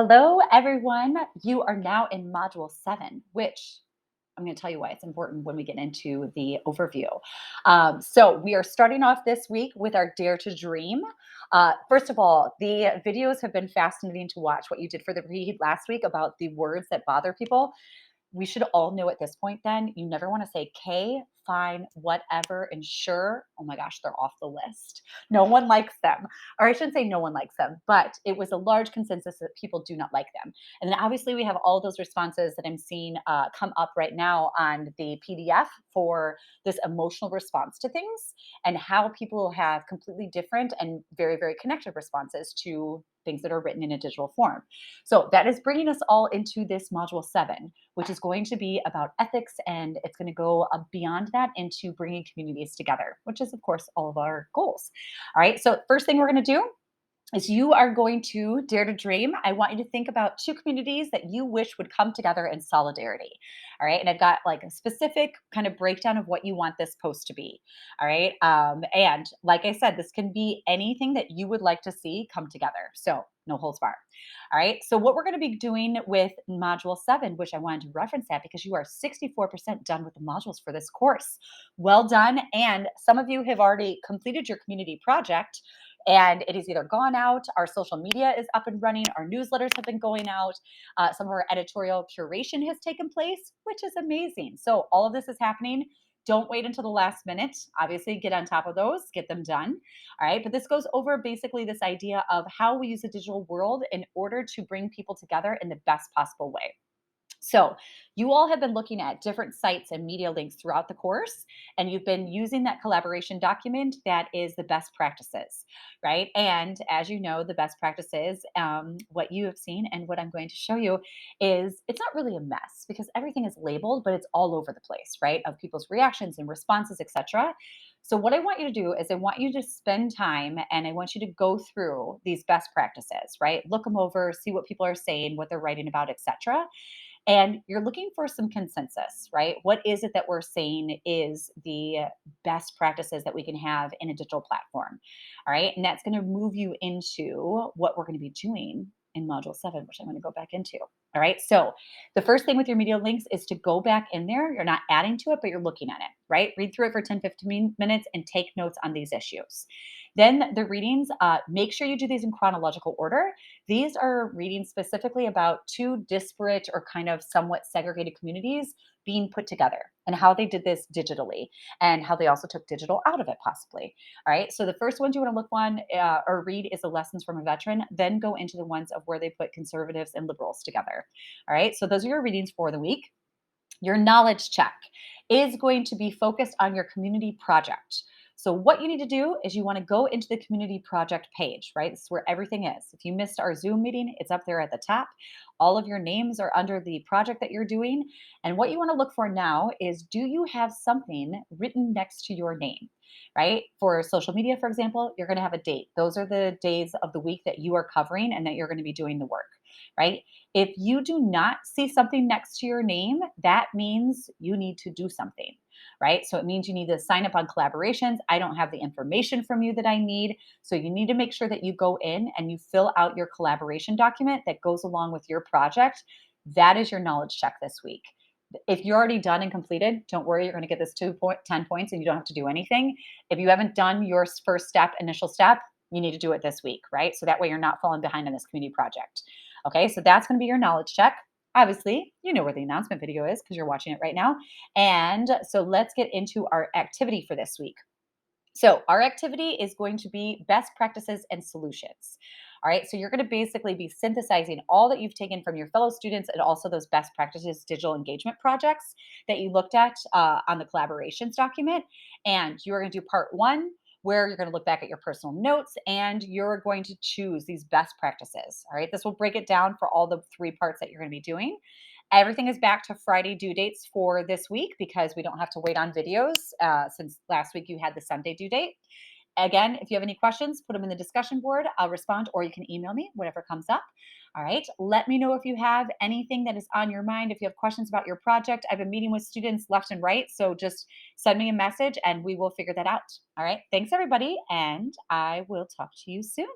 Hello, everyone. You are now in Module 7, which I'm going to tell you why it's important when we get into the overview. So, we are starting off this week with our Dare to Dream. First of all, the videos have been fascinating to watch what you did for the read last week about the words that bother people. We should all know at this point then, you never want to say K, fine, whatever, and sure. Oh my gosh, they're off the list. No one likes them. Or I shouldn't say no one likes them, but it was a large consensus that people do not like them. And then obviously we have all those responses that I'm seeing come up right now on the PDF for this emotional response to things and how people have completely different and very, very connected responses to things that are written in a digital form. So that is bringing us all into this module 7, which is going to be about ethics, and it's going to go beyond that into bringing communities together, which is, of course, all of our goals. All right. So, first thing we're going to do is you are going to dare to dream. I want you to think about two communities that you wish would come together in solidarity. All right. And I've got like a specific kind of breakdown of what you want this post to be. All right. And like I said, this can be anything that you would like to see come together. So, no holds barred. All right. So, what we're going to be doing with module 7, which I wanted to reference that because you are 64% done with the modules for this course. Well done. And some of you have already completed your community project and it has either gone out, our social media is up and running, our newsletters have been going out, some of our editorial curation has taken place, which is amazing. So, all of this is happening. Don't wait until the last minute. Obviously, get on top of those, get them done. All right. But this goes over basically this idea of how we use the digital world in order to bring people together in the best possible way. So, you all have been looking at different sites and media links throughout the course, and you've been using that collaboration document that is the best practices, right? And as you know, the best practices, what you have seen and what I'm going to show you is it's not really a mess because everything is labeled, but it's all over the place, right? Of people's reactions and responses, etc. So, what I want you to do is I want you to spend time and I want you to go through these best practices, right? Look them over, see what people are saying, what they're writing about, etc, and you're looking for some consensus, right? What is it that we're saying is the best practices that we can have in a digital platform? All right. And that's going to move you into what we're going to be doing in module 7, which I'm going to go back into. All right. So the first thing with your media links is to go back in there. You're not adding to it, but you're looking at it, right? Read through it for 10, 15 minutes and take notes on these issues. Then the readings, make sure you do these in chronological order. These are readings specifically about two disparate or kind of somewhat segregated communities being put together and how they did this digitally and how they also took digital out of it, possibly. All right. So the first ones you want to look on or read is the lessons from a veteran, then go into the ones of where they put conservatives and liberals together. All right. So those are your readings for the week. Your knowledge check is going to be focused on your community project. So, what you need to do is you want to go into the community project page, right? This is where everything is. If you missed our Zoom meeting, it's up there at the top. All of your names are under the project that you're doing. And what you want to look for now is do you have something written next to your name, right? For social media, for example, you're going to have a date. Those are the days of the week that you are covering and that you're going to be doing the work, right? If you do not see something next to your name, that means you need to do something, right? So it means you need to sign up on collaborations. I don't have the information from you that I need. So you need to make sure that you go in and you fill out your collaboration document that goes along with your project. That is your knowledge check this week. If you're already done and completed, don't worry, you're going to get this 10 points and you don't have to do anything. If you haven't done your first step, initial step, you need to do it this week, right? So that way you're not falling behind on this community project. Okay, so that's going to be your knowledge check. Obviously, you know where the announcement video is because you're watching it right now. And so let's get into our activity for this week. So, our activity is going to be best practices and solutions. All right, so you're going to basically be synthesizing all that you've taken from your fellow students and also those best practices digital engagement projects that you looked at on the collaborations document. And you are going to do part 1, where you're going to look back at your personal notes and you're going to choose these best practices. All right, this will break it down for all the 3 parts that you're going to be doing. Everything is back to Friday due dates for this week because we don't have to wait on videos since last week you had the Sunday due date. Again, if you have any questions, put them in the discussion board. I'll respond or you can email me, whatever comes up. All right. Let me know if you have anything that is on your mind. If you have questions about your project, I've been meeting with students left and right. So just send me a message and we will figure that out. All right. Thanks, everybody. And I will talk to you soon.